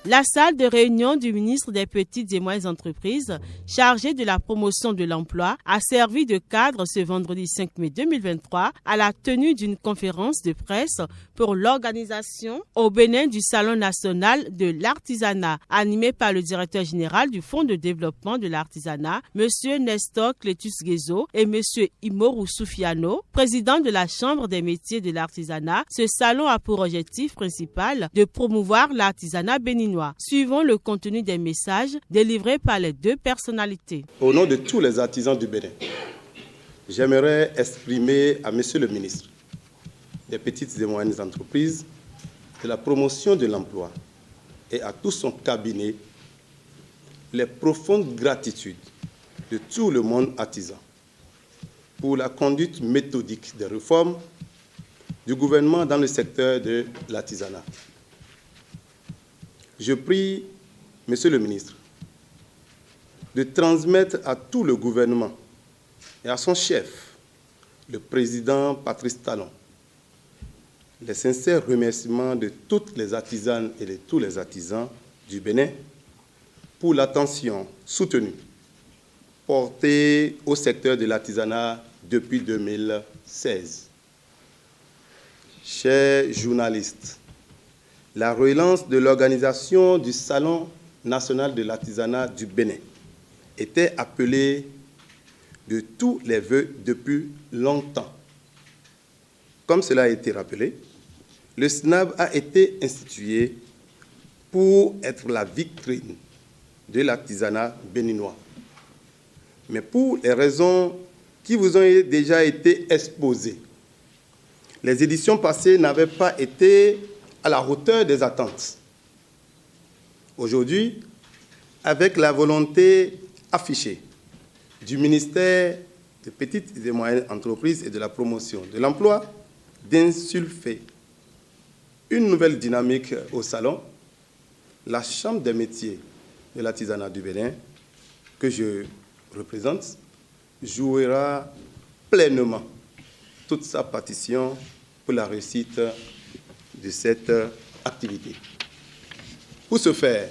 La salle de réunion du ministre des Petites et Moyennes Entreprises, chargé de la promotion de l'emploi, a servi de cadre ce vendredi 5 mai 2023 à la tenue d'une conférence de presse pour l'organisation au Bénin du Salon national de l'artisanat, animé par le directeur général du Fonds de développement de l'artisanat, M. Nestor Cletus Guezo, et M. Imoru Soufiano, président de la Chambre des métiers de l'artisanat. Ce salon a pour objectif principal de promouvoir l'artisanat béninois. Suivons le contenu des messages délivrés par les deux personnalités. Au nom de tous les artisans du Bénin, j'aimerais exprimer à Monsieur le ministre des Petites et Moyennes Entreprises, de la promotion de l'emploi et à tout son cabinet les profondes gratitudes de tout le monde artisan pour la conduite méthodique des réformes du gouvernement dans le secteur de l'artisanat. Je prie, Monsieur le ministre, de transmettre à tout le gouvernement et à son chef, le président Patrice Talon, les sincères remerciements de toutes les artisanes et de tous les artisans du Bénin pour l'attention soutenue portée au secteur de l'artisanat depuis 2016. Chers journalistes, la relance de l'organisation du Salon national de l'artisanat du Bénin était appelée de tous les vœux depuis longtemps. Comme cela a été rappelé, le SNAB a été institué pour être la vitrine de l'artisanat béninois. Mais pour les raisons qui vous ont déjà été exposées, les éditions passées n'avaient pas été à la hauteur des attentes. Aujourd'hui, avec la volonté affichée du ministère des Petites et Moyennes Entreprises et de la promotion de l'emploi d'insuffler une nouvelle dynamique au salon, la Chambre des métiers de l'artisanat du Bénin, que je représente, jouera pleinement toute sa partition pour la réussite de cette activité. Pour ce faire,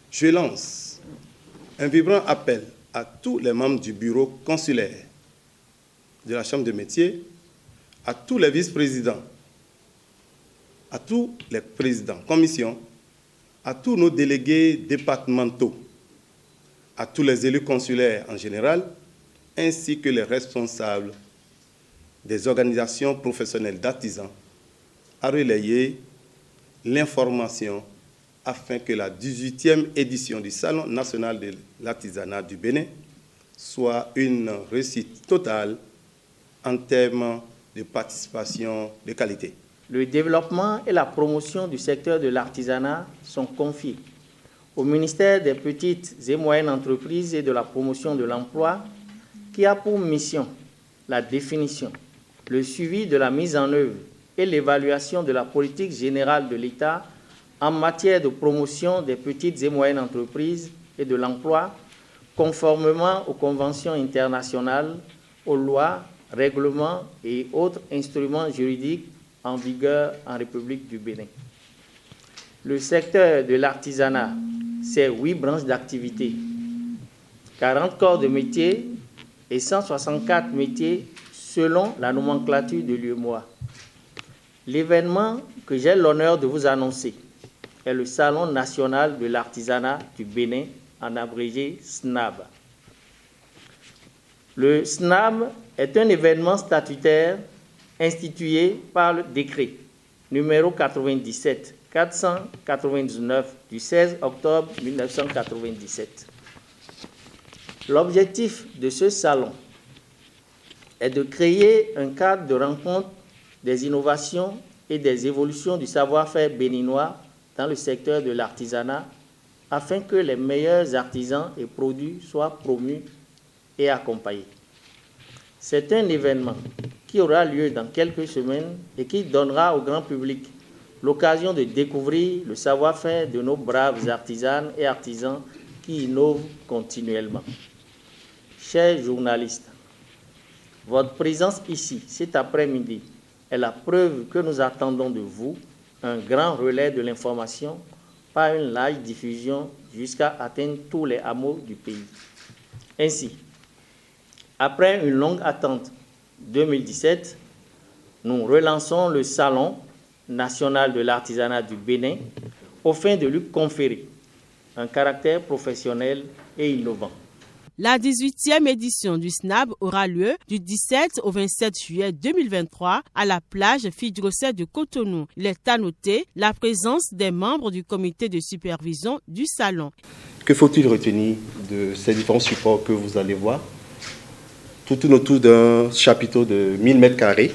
je lance un vibrant appel à tous les membres du bureau consulaire de la Chambre de métiers, à tous les vice-présidents, à tous les présidents, commissions, à tous nos délégués départementaux, à tous les élus consulaires en général, ainsi que les responsables des organisations professionnelles d'artisans, à relayer l'information afin que la 18e édition du Salon national de l'artisanat du Bénin soit une réussite totale en termes de participation de qualité. Le développement et la promotion du secteur de l'artisanat sont confiés au ministère des Petites et Moyennes Entreprises et de la promotion de l'emploi, qui a pour mission la définition, le suivi de la mise en œuvre et l'évaluation de la politique générale de l'État en matière de promotion des petites et moyennes entreprises et de l'emploi, conformément aux conventions internationales, aux lois, règlements et autres instruments juridiques en vigueur en République du Bénin. Le secteur de l'artisanat, c'est 8 branches d'activité, 40 corps de métiers et 164 métiers selon la nomenclature de l'UEMOA. L'événement que j'ai l'honneur de vous annoncer est le Salon national de l'artisanat du Bénin, en abrégé SNAB. Le SNAB est un événement statutaire institué par le décret numéro 97-499 du 16 octobre 1997. L'objectif de ce salon est de créer un cadre de rencontre des innovations et des évolutions du savoir-faire béninois dans le secteur de l'artisanat afin que les meilleurs artisans et produits soient promus et accompagnés. C'est un événement qui aura lieu dans quelques semaines et qui donnera au grand public l'occasion de découvrir le savoir-faire de nos braves artisanes et artisans qui innovent continuellement. Chers journalistes, votre présence ici cet après-midi est la preuve que nous attendons de vous un grand relais de l'information par une large diffusion jusqu'à atteindre tous les hameaux du pays. Ainsi, après une longue attente 2017, nous relançons le Salon national de l'artisanat du Bénin au fin de lui conférer un caractère professionnel et innovant. La 18e édition du SNAB aura lieu du 17 au 27 juillet 2023 à la plage Fidjrosset de Cotonou. Il est à noter la présence des membres du comité de supervision du salon. Que faut-il retenir de ces différents supports que vous allez voir? Tout tourne autour d'un chapiteau de 1000 m²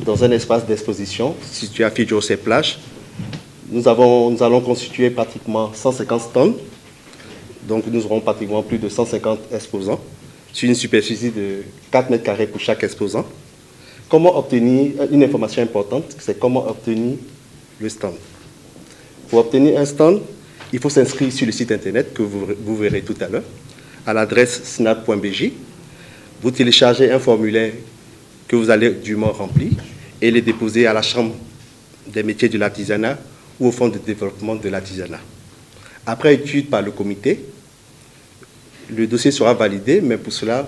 dans un espace d'exposition situé à Fidjrosset plage. Nous allons constituer pratiquement 150 stands. Donc nous aurons pratiquement plus de 150 exposants sur une superficie de 4 m² pour chaque exposant. Comment obtenir, une information importante, c'est comment obtenir le stand. Pour obtenir un stand, il faut s'inscrire sur le site internet que vous verrez tout à l'heure, à l'adresse snap.bj. Vous téléchargez un formulaire que vous allez dûment remplir et le déposer à la Chambre des métiers de l'artisanat ou au Fonds de développement de l'artisanat. Après étude par le comité, le dossier sera validé, mais pour cela,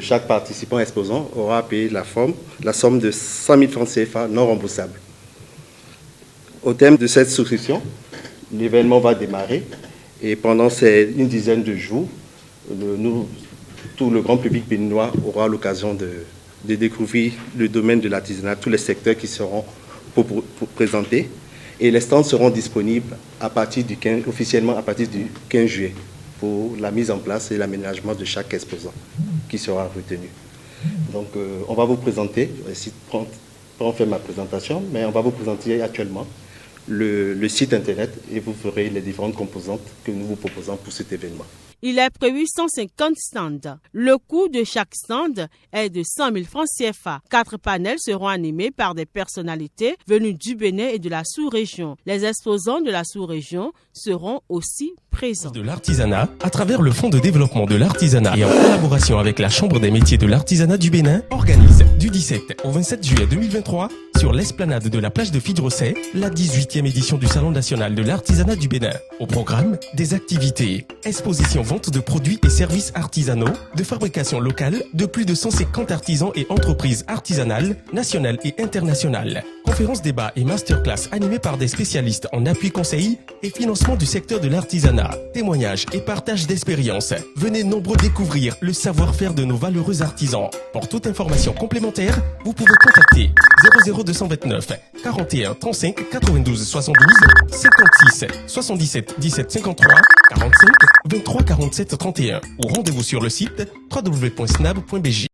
chaque participant exposant aura payé la somme de 100 000 francs CFA non remboursables. Au terme de cette souscription, l'événement va démarrer et pendant une dizaine de jours, tout le grand public béninois aura l'occasion de découvrir le domaine de l'artisanat, tous les secteurs qui seront pour présentés. Et les stands seront disponibles officiellement à partir du 15 juillet pour la mise en place et l'aménagement de chaque exposant qui sera retenu. Donc, on va vous présenter, on fait ma présentation, mais on va vous présenter actuellement le site internet et vous verrez les différentes composantes que nous vous proposons pour cet événement. Il est prévu 150 stands. Le coût de chaque stand est de 100 000 francs CFA. 4 panels seront animés par des personnalités venues du Bénin et de la sous-région. Les exposants de la sous-région seront aussi présents. De l'artisanat, à travers le Fonds de développement de l'artisanat et en collaboration avec la Chambre des métiers de l'artisanat du Bénin, organise du 17 au 27 juillet 2023 sur l'esplanade de la plage de Fidjrosset la 18e édition du Salon national de l'artisanat du Bénin. Au programme, des activités, expositions, vente de produits et services artisanaux, de fabrication locale de plus de 150 artisans et entreprises artisanales, nationales et internationales. Conférences, débats et masterclass animés par des spécialistes en appui conseil et financement du secteur de l'artisanat. Témoignages et partage d'expériences. Venez nombreux découvrir le savoir-faire de nos valeureux artisans. Pour toute information complémentaire, vous pouvez contacter 00229 41 35 92 72 56 77 17 53 45 23 47 31 ou rendez-vous sur le site www.snab.bj.